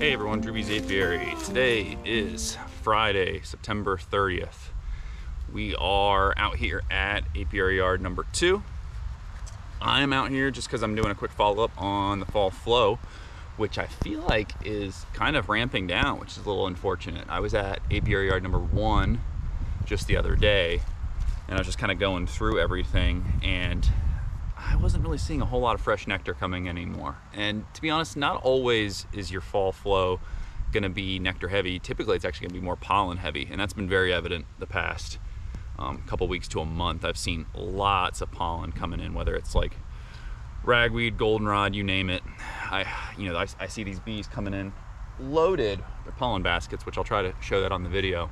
Hey everyone, Drew B's Apiary. Today is Friday, September 30th. We are out here at Apiary yard number 2. I'm out here just because I'm doing a quick follow-up on the fall flow, which I feel like is kind of ramping down, which is a little unfortunate. I was at Apiary yard number 1 just the other day, and I was just kind of going through everything, and I wasn't really seeing a whole lot of fresh nectar coming in anymore. And to be honest, not always is your fall flow going to be nectar heavy. Typically it's actually going to be more pollen heavy, and that's been very evident the past couple weeks to a month. I've seen lots of pollen coming in, whether it's like ragweed, goldenrod, you name it. I see these bees coming in loaded their pollen baskets, which I'll try to show that on the video,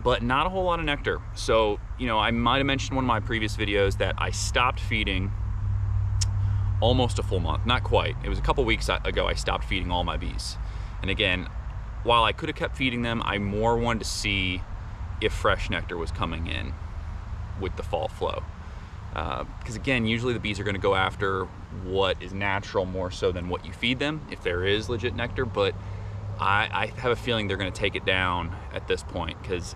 but not a whole lot of nectar. So, I might have mentioned in one of my previous videos that I stopped feeding almost a full month. Not quite. It was a couple weeks ago I stopped feeding all my bees. And again, while I could have kept feeding them, I more wanted to see if fresh nectar was coming in with the fall flow. Because again, usually the bees are going to go after what is natural more so than what you feed them, if there is legit nectar. But I have a feeling they're going to take it down at this point, because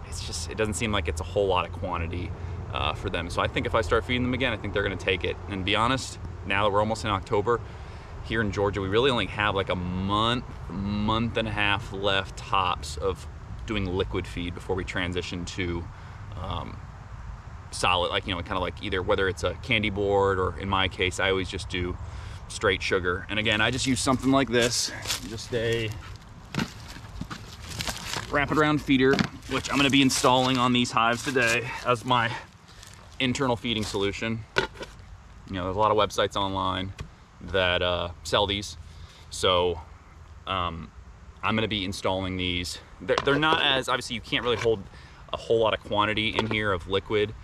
it doesn't seem like it's a whole lot of quantity for them. So I think if I start feeding them again, I think they're going to take it. And to be honest, now that we're almost in October, here in Georgia, we really only have like a month and a half left tops of doing liquid feed before we transition to solid, kind of like either whether it's a candy board, or in my case, I always just do straight sugar. And again, I just use something like this, just a wrap it around feeder, which I'm going to be installing on these hives today as my internal feeding solution. There's a lot of websites online that sell these, so I'm going to be installing these. They're not as, obviously you can't really hold a whole lot of quantity in here of liquid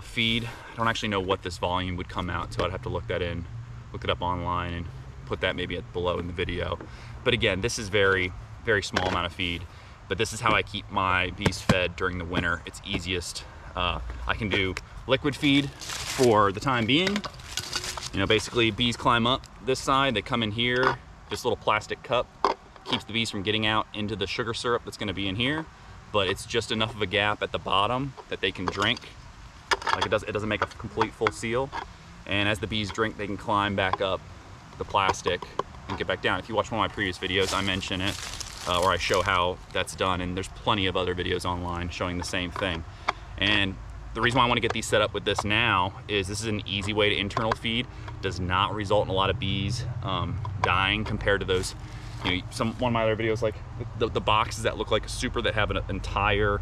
feed. I don't actually know what this volume would come out, so I'd have to look it up online and put that maybe below in the video. But again, this is very, very small amount of feed. But this is how I keep my bees fed during the winter. It's easiest. I can do liquid feed for the time being. Basically bees climb up this side, they come in here, this little plastic cup keeps the bees from getting out into the sugar syrup that's gonna be in here, but it's just enough of a gap at the bottom that they can drink. Like it doesn't make a complete full seal. And as the bees drink, they can climb back up the plastic and get back down. If you watch one of my previous videos, I mention it. Or I show how that's done, and there's plenty of other videos online showing the same thing. And the reason why I want to get these set up with this now is this is an easy way to internal feed. Does not result in a lot of bees dying compared to those, one of my other videos, like the boxes that look like a super that have an entire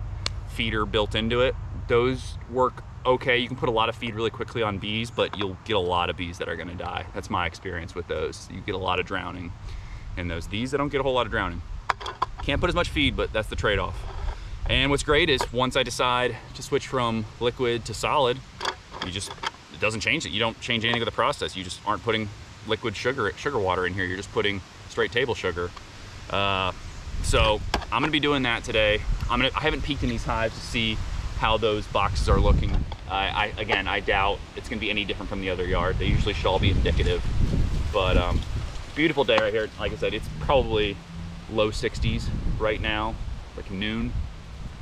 feeder built into it. Those work okay. You can put a lot of feed really quickly on bees, but you'll get a lot of bees that are going to die. That's my experience with those. You get a lot of drowning in those. These, I don't get a whole lot of drowning. Can't put as much feed, but that's the trade-off. And what's great is once I decide to switch from liquid to solid, it doesn't change it. You don't change anything with the process. You just aren't putting liquid sugar water in here. You're just putting straight table sugar. So I'm gonna be doing that today. I haven't peeked in these hives to see how those boxes are looking. Again, I doubt it's gonna be any different from the other yard. They usually should all be indicative. But beautiful day right here. Like I said, it's probably low 60s right now, like noon.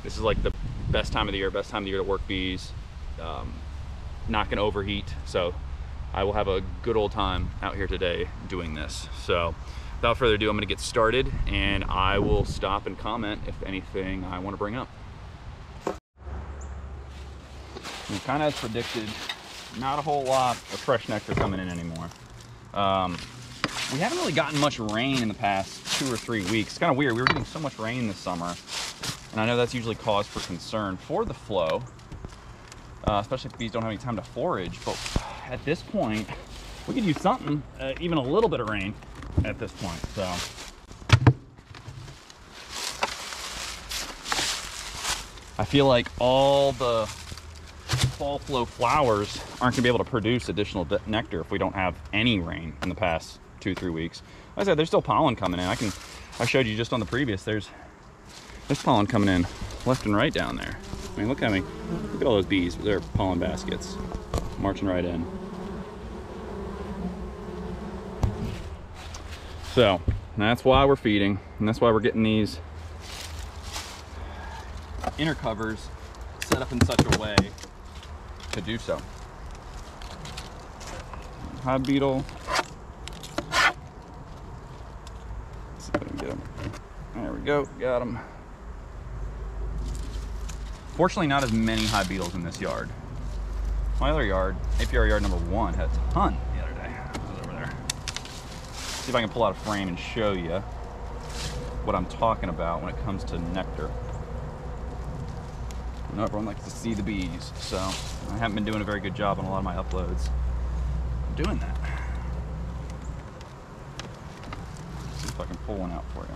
This is like the best time of the year to work bees. Not gonna overheat, so I will have a good old time out here today doing this. So without further ado, I'm gonna get started, and I will stop and comment if anything I want to bring up. And kind of as predicted, not a whole lot of fresh nectar coming in anymore. We haven't really gotten much rain in the past 2 or 3 weeks. It's kind of weird. We were getting so much rain this summer, and I know that's usually cause for concern for the flow, especially if bees don't have any time to forage. But at this point, we could use something, even a little bit of rain at this point. So I feel like all the fall flow flowers aren't gonna be able to produce additional nectar if we don't have any rain in the past 2-3 weeks. Like I said, there's still pollen coming in. I showed you just on the previous, there's pollen coming in left and right down there. I mean, look at all those bees with their pollen baskets marching right in. So And that's why we're feeding, and that's why we're getting these inner covers set up in such a way to do so. Hive beetle. Let's see if I can get him. There we go, got him. Fortunately, not as many hive beetles in this yard. My other yard, apiary yard number 1, had a ton the other day. It was over there. See if I can pull out a frame and show you what I'm talking about when it comes to nectar. I know everyone likes to see the bees, so I haven't been doing a very good job on a lot of my uploads doing that. Let's see if I can pull one out for you.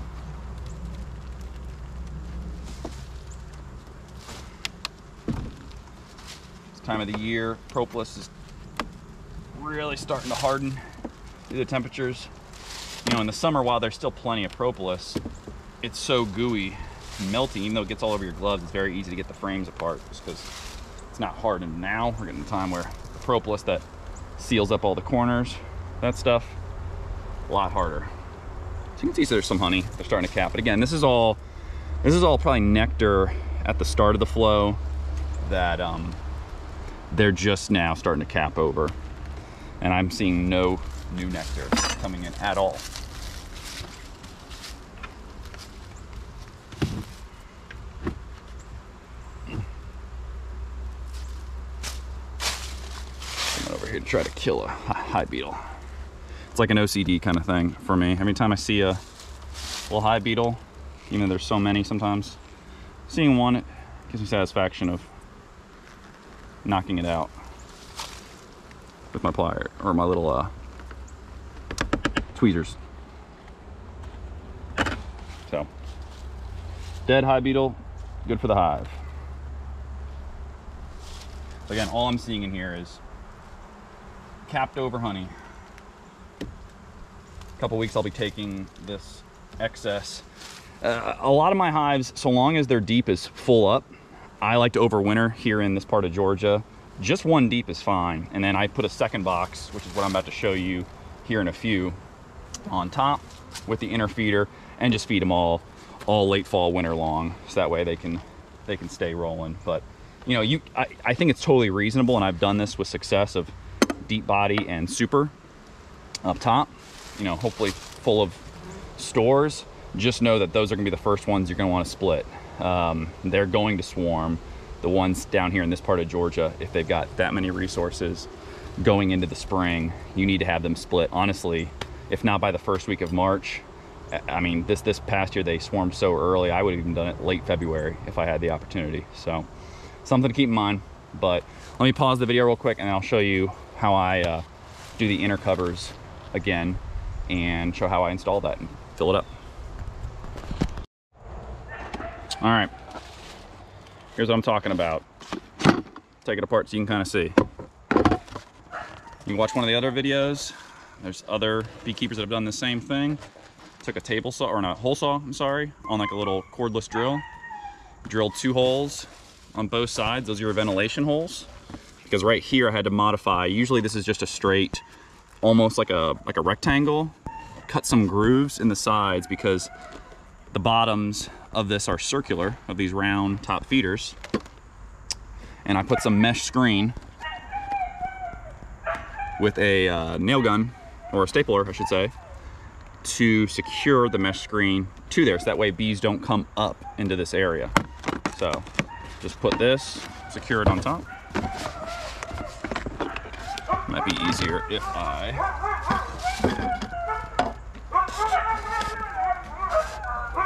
Time of the year, propolis is really starting to harden due to the temperatures. You know, in the summer, while there's still plenty of propolis, it's so gooey and melty. Even though it gets all over your gloves, it's very easy to get the frames apart just because it's not hardened. Now we're getting to the time where the propolis that seals up all the corners, that stuff, a lot harder. So you can see there's some honey. They're starting to cap. But again, this is all probably nectar at the start of the flow that they're just now starting to cap over, and I'm seeing no new nectar coming in at all. I'm over here to try to kill a hive beetle. It's like an OCD kind of thing for me. Every time I see a little hive beetle, even though there's so many sometimes, seeing one, it gives me satisfaction of knocking it out with my plier or my little tweezers. So, dead hive beetle, good for the hive. So again, all I'm seeing in here is capped over honey. A couple weeks I'll be taking this excess. A lot of my hives, so long as their deep is full up, I like to overwinter here in this part of Georgia. Just one deep is fine. And then I put a second box, which is what I'm about to show you here in a few, on top with the inner feeder, and just feed them all late fall, winter long. So that way they can stay rolling. But you know, I think it's totally reasonable, and I've done this with success, of deep body and super up top, you know, hopefully full of stores. Just know that those are gonna be the first ones you're gonna wanna split. They're going to swarm. The ones down here in this part of Georgia, if they've got that many resources going into the spring, you need to have them split. Honestly, if not by the first week of March, I mean, this past year they swarmed so early, I would have even done it late February if I had the opportunity. So something to keep in mind. But let me pause the video real quick and I'll show you how I do the inner covers again and show how I install that and fill it up. All right, here's what I'm talking about. Take it apart so you can kind of see. You can watch one of the other videos. There's other beekeepers that have done the same thing. Took a table saw, or not, hole saw, I'm sorry, on like a little cordless drill. Drilled 2 holes on both sides. Those are your ventilation holes. Because right here I had to modify. Usually this is just a straight, almost like a rectangle. Cut some grooves in the sides because the bottoms of this are circular, of these round top feeders. And I put some mesh screen with a nail gun, or a stapler I should say, to secure the mesh screen to there, so that way bees don't come up into this area. So just put this, secure it on top. Might be easier if I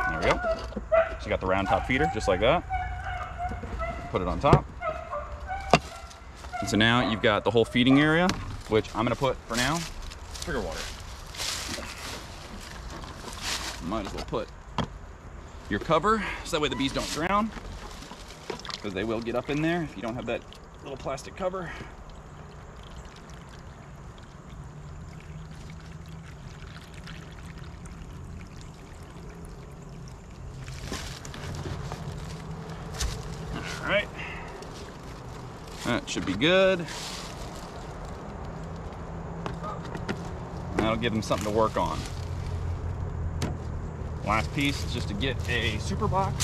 there we go. So you got the round top feeder just like that. Put it on top. And so now you've got the whole feeding area, which I'm gonna put, for now, trigger water. Might as well put your cover so that way the bees don't drown, because they will get up in there if you don't have that little plastic cover. All right, that should be good. That'll give them something to work on. Last piece is just to get a super box.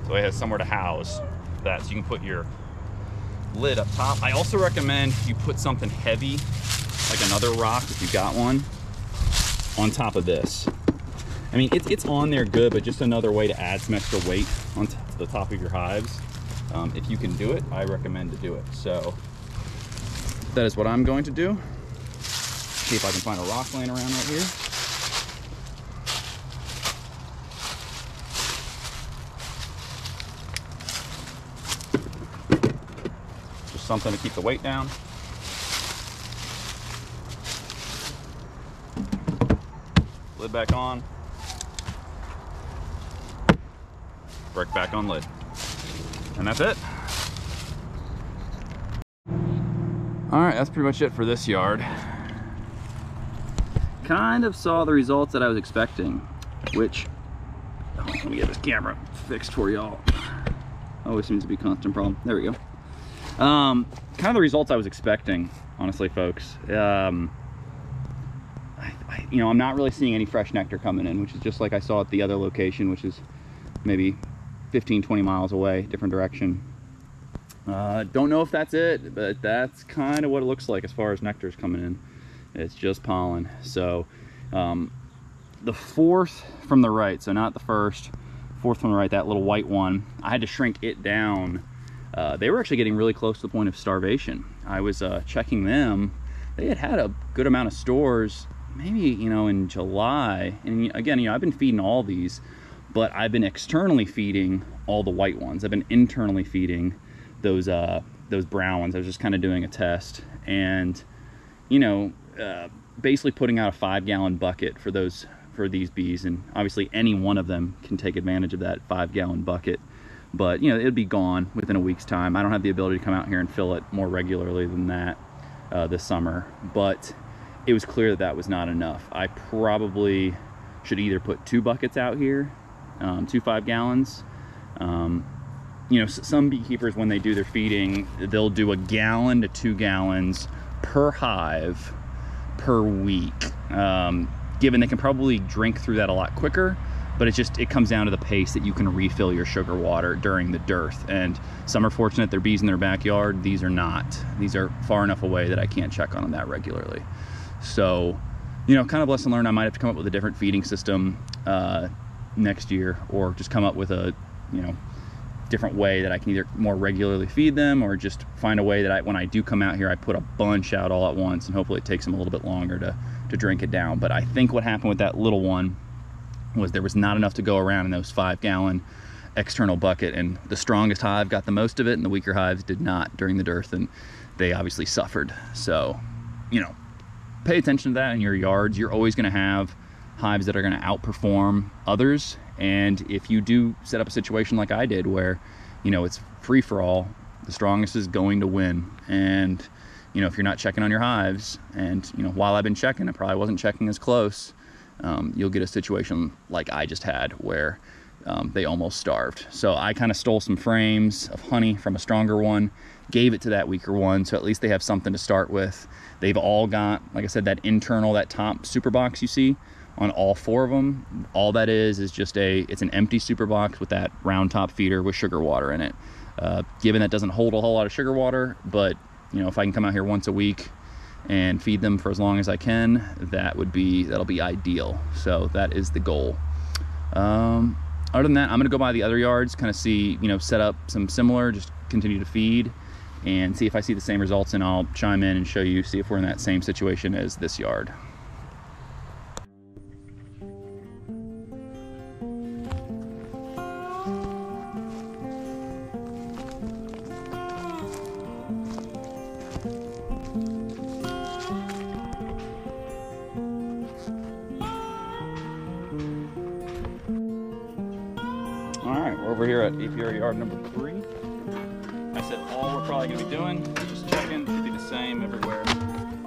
So it has somewhere to house that, so you can put your lid up top. I also recommend you put something heavy, like another rock if you got one, on top of this. I mean, it's on there good, but just another way to add some extra weight on the top of your hives. If you can do it, I recommend to do it. So that is what I'm going to do. See if I can find a rock laying around right here. Just something to keep the weight down. Lid back on. Brick back on lid. And that's it. All right, that's pretty much it for this yard. Kind of saw the results that I was expecting, which, let me get this camera fixed for y'all. Always seems to be a constant problem. There we go. Kind of the results I was expecting, honestly, folks. You know, I'm not really seeing any fresh nectar coming in, which is just like I saw at the other location, which is maybe 15-20 miles away, different direction. Don't know if that's it, but that's kind of what it looks like as far as nectar is coming in. It's just pollen. So the fourth from the right, so not the first, fourth from the right, that little white one, I had to shrink it down. They were actually getting really close to the point of starvation. I was checking them. They had a good amount of stores, maybe, you know, in July. And again, you know, I've been feeding all these, but I've been externally feeding all the white ones. I've been internally feeding those brown ones. I was just kind of doing a test, and you know, basically putting out a 5-gallon bucket for these bees, and obviously any one of them can take advantage of that 5-gallon bucket, but you know, it'd be gone within a week's time. I don't have the ability to come out here and fill it more regularly than that this summer, but it was clear that that was not enough. I probably should either put 2 buckets out here, 2 5-gallons. You know, some beekeepers, when they do their feeding, they'll do 1 gallon to 2 gallons per hive per week. Given they can probably drink through that a lot quicker, but it comes down to the pace that you can refill your sugar water during the dearth. And some are fortunate they're bees in their backyard. These are not. These are far enough away that I can't check on them that regularly. So, you know, kind of lesson learned. I might have to come up with a different feeding system next year, or just come up with a, you know, different way that I can either more regularly feed them, or just find a way that when I do come out here, I put a bunch out all at once, and hopefully it takes them a little bit longer to drink it down. But I think what happened with that little one was there was not enough to go around in those 5-gallon external bucket, and the strongest hive got the most of it, and the weaker hives did not during the dearth, and they obviously suffered. So, you know, pay attention to that in your yards. You're always going to have hives that are going to outperform others, and if you do set up a situation like I did where, you know, it's free for all, the strongest is going to win. And you know, if you're not checking on your hives, and you know, while I've been checking, I probably wasn't checking as close, you'll get a situation like I just had where they almost starved. So I kind of stole some frames of honey from a stronger one, gave it to that weaker one, so at least they have something to start with. They've all got, like I said, that internal, that top super box you see on all 4 of them. All that is just it's an empty super box with that round top feeder with sugar water in it. Given that doesn't hold a whole lot of sugar water, but you know, if I can come out here once a week and feed them for as long as I can, that'll be ideal. So that is the goal. Other than that, I'm gonna go by the other yards, kind of see, you know, set up some similar, just continue to feed and see if I see the same results, and I'll chime in and show you, see if we're in that same situation as this yard. We're over here at Apiary yard number 3. I said all we're probably going to be doing, just checking, should be the same everywhere.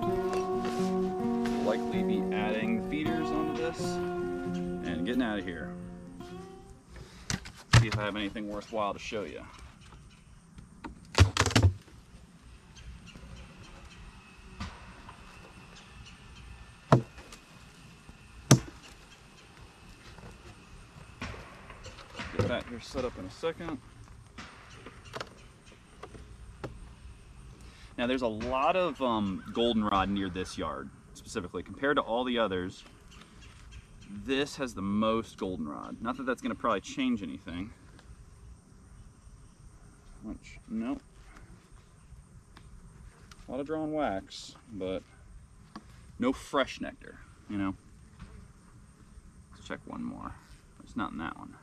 We'll likely be adding feeders onto this and getting out of here. See if I have anything worthwhile to show you. get that here set up in a second. Now there's a lot of goldenrod near this yard, specifically. Compared to all the others, this has the most goldenrod. Not that that's gonna probably change anything. Which, no. A lot of drawn wax, but no fresh nectar, you know? Let's check one more. It's not in that one.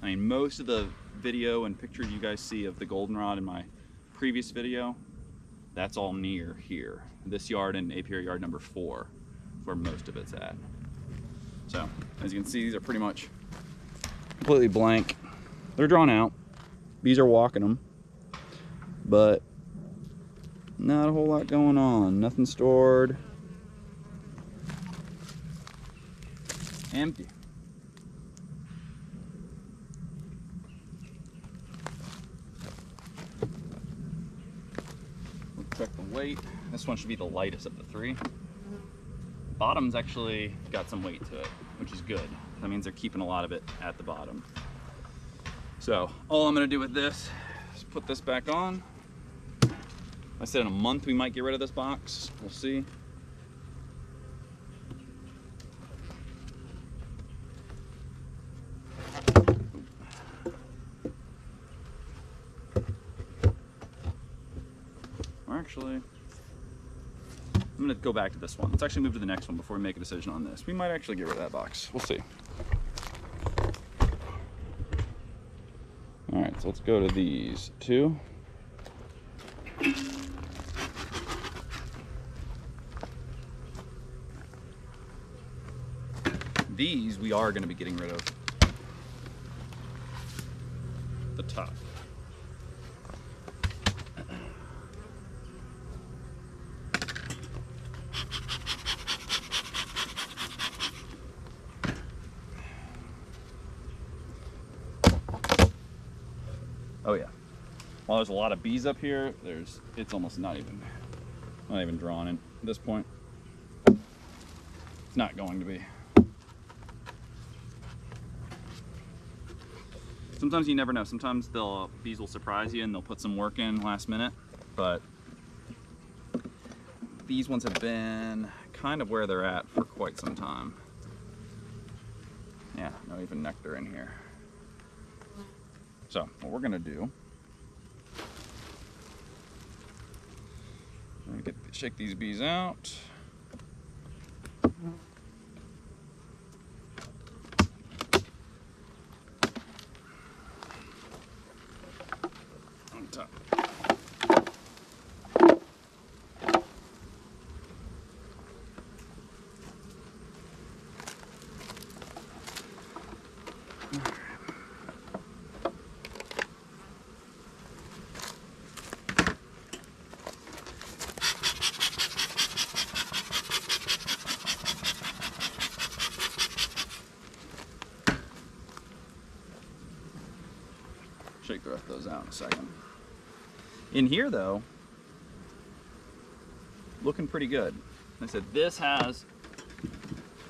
I mean, most of the video and picture you guys see of the goldenrod in my previous video, that's all near here. This yard and apiary yard number 4 is where most of it's at. So, as you can see, these are pretty much completely blank. They're drawn out. Bees are walking them, but not a whole lot going on. Nothing stored. Empty. Check the weight. This one should be the lightest of the 3. Bottom's actually got some weight to it, which is good. That means they're keeping a lot of it at the bottom. So all I'm gonna do with this is put this back on. I said in a month we might get rid of this box. We'll see. Actually, I'm gonna go back to this one. Let's actually move to the next one before we make a decision on this. We might actually get rid of that box. We'll see. All right, so let's go to these 2. These we are gonna be getting rid of the top. Oh yeah. While there's a lot of bees up here, it's almost not even drawn in at this point. It's not going to be. Sometimes you never know. Sometimes bees will surprise you and they'll put some work in last minute, but these ones have been kind of where they're at for quite some time. Yeah, no even nectar in here. So what we're gonna do, we're gonna shake these bees out. On top. Shake the rest of those out in a second. In here though, looking pretty good. Like I said, this has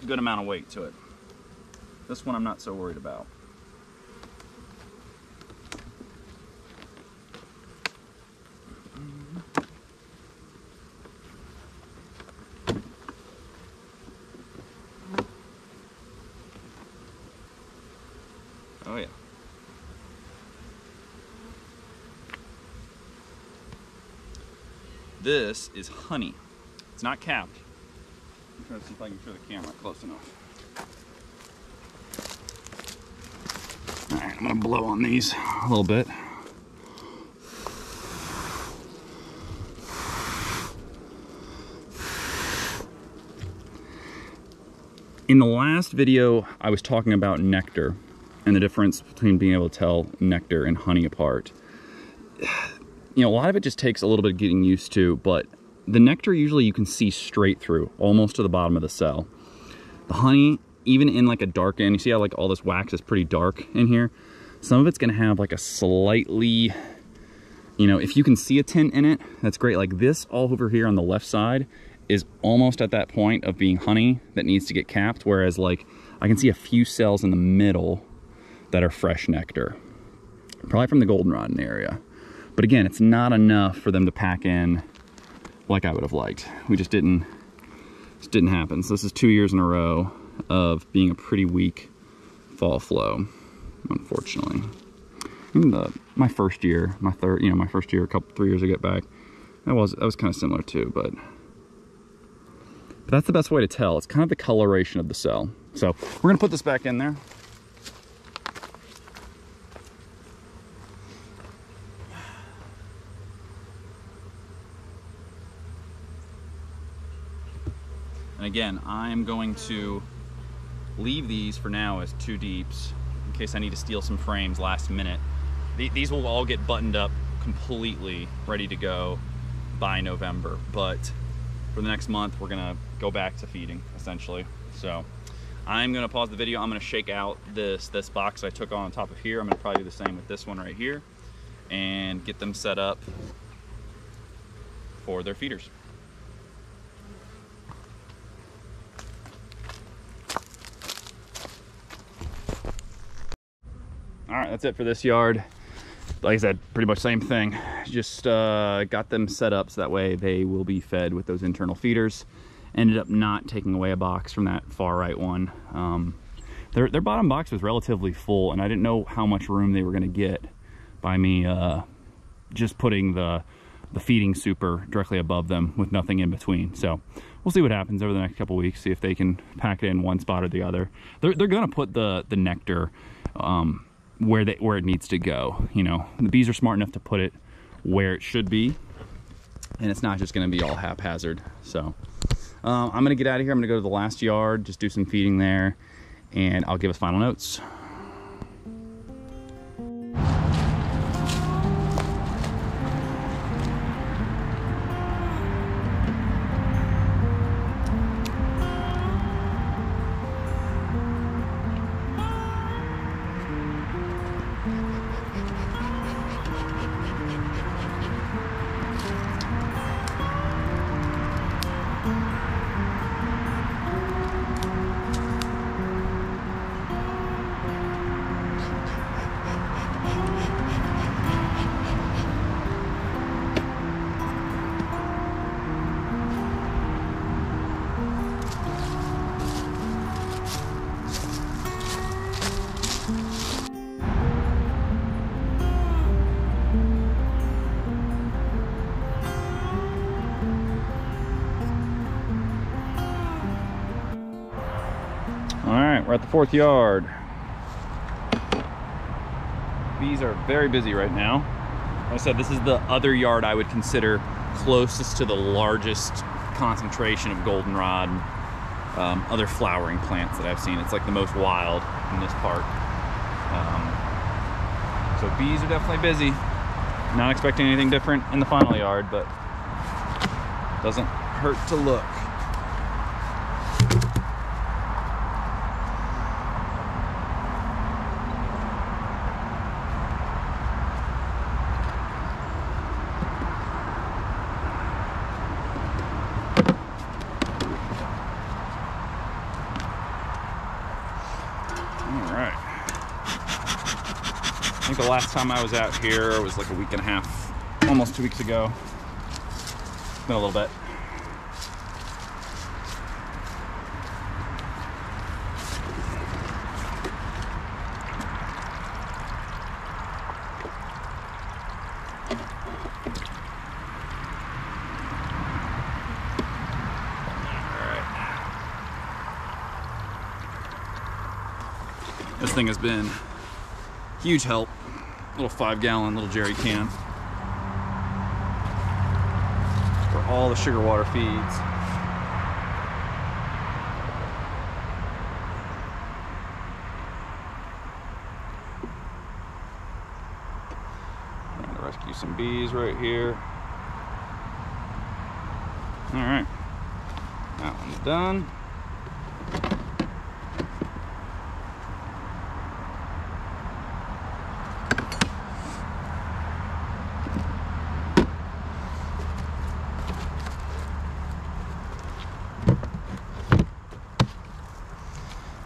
a good amount of weight to it. This one I'm not so worried about. Oh yeah. This is honey. It's not capped. I'm trying to see if I can show the camera close enough. All right, I'm gonna blow on these a little bit. In the last video, I was talking about nectar and the difference between being able to tell nectar and honey apart. You know, a lot of it just takes a little bit of getting used to, but the nectar usually you can see straight through, almost to the bottom of the cell. The honey, even in like a dark end, you see how like all this wax is pretty dark in here? Some of it's gonna have like a slightly You know, if you can see a tint in it, that's great. Like this all over here on the left side is almost at that point of being honey that needs to get capped, whereas like I can see a few cells in the middle that are fresh nectar, probably from the goldenrod in the area. But again, it's not enough for them to pack in like I would have liked. We just didn't happen. So this is 2 years in a row of being a pretty weak fall flow, unfortunately. My first year, my first year, 3 years ago back, that was kind of similar too, but that's the best way to tell. It's kind of the coloration of the cell. So we're gonna put this back in there. And again, I'm going to leave these for now as 2 deeps in case I need to steal some frames last minute. These will all get buttoned up completely, ready to go by November. But for the next month, we're gonna go back to feeding, essentially. So I'm gonna pause the video. I'm gonna shake out this box I took on top of here. I'm gonna probably do the same with this one right here and get them set up for their feeders. All right, that's it for this yard. Like I said, pretty much same thing. Just got them set up so that way they will be fed with those internal feeders. Ended up not taking away a box from that far right one. Their bottom box was relatively full, and I didn't know how much room they were gonna get by me just putting the feeding super directly above them with nothing in between. So we'll see what happens over the next couple weeks, see if they can pack it in one spot or the other. They're gonna put the nectar where it needs to go. You know, the bees are smart enough to put it where it should be, and it's not just going to be all haphazard. So I'm going to get out of here. I'm going to go to the last yard, just do some feeding there, and I'll give us final notes. All right, we're at the 4th yard. Bees are very busy right now. Like I said, this is the other yard I would consider closest to the largest concentration of goldenrod and other flowering plants that I've seen. It's like the most wild in this park. So bees are definitely busy. Not expecting anything different in the final yard, but doesn't hurt to look. I think the last time I was out here was like a week and a half, almost 2 weeks ago. It's been a little bit. This thing has been huge help. Little 5-gallon little jerry can for all the sugar water feeds. I'm gonna rescue some bees right here. All right, that one's done.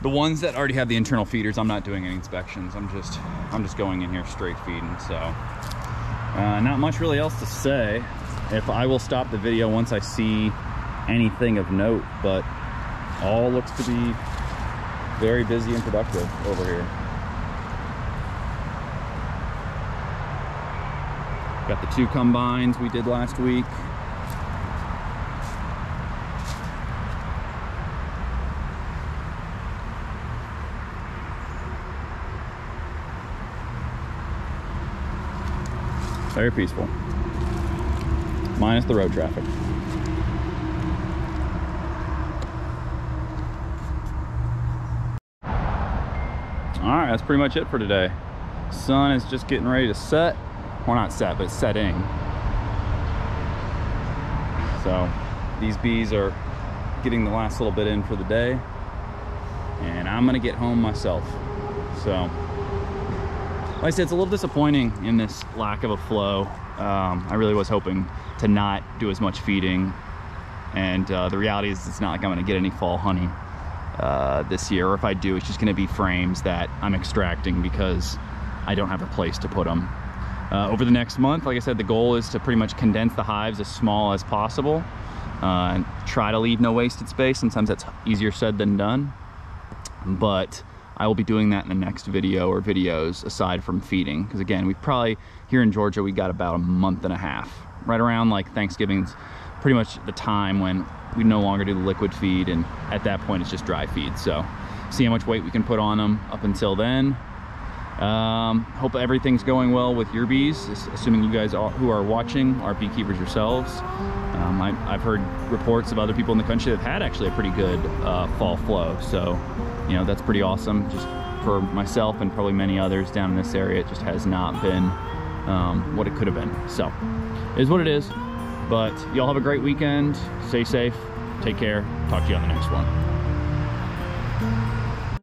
The ones that already have the internal feeders, I'm not doing any inspections. I'm just going in here straight feeding. So not much really else to say. If I will stop the video once I see anything of note, but all looks to be very busy and productive over here. Got the 2 combines we did last week. Very peaceful, minus the road traffic. All right, that's pretty much it for today. Sun is just getting ready to set. Well, not set, but setting. So these bees are getting the last little bit in for the day, and I'm gonna get home myself. So like I said, it's a little disappointing in this lack of a flow. I really was hoping to not do as much feeding, and the reality is it's not like I'm gonna get any fall honey this year, or if I do, it's just gonna be frames that I'm extracting because I don't have a place to put them. Over the next month, like I said, the goal is to pretty much condense the hives as small as possible and try to leave no wasted space. Sometimes that's easier said than done, but I will be doing that in the next video or videos aside from feeding, because again, we probably here in Georgia we got about a month and a half, right around like Thanksgiving's pretty much the time when we no longer do the liquid feed, and at that point it's just dry feed. So see how much weight we can put on them up until then. Hope everything's going well with your bees, assuming you guys who are watching are beekeepers yourselves. I've heard reports of other people in the country that have had actually a pretty good fall flow, so you know, that's pretty awesome. Just for myself and probably many others down in this area, it just has not been what it could have been. So it is what it is, but y'all have a great weekend. Stay safe, take care, talk to you on the next one.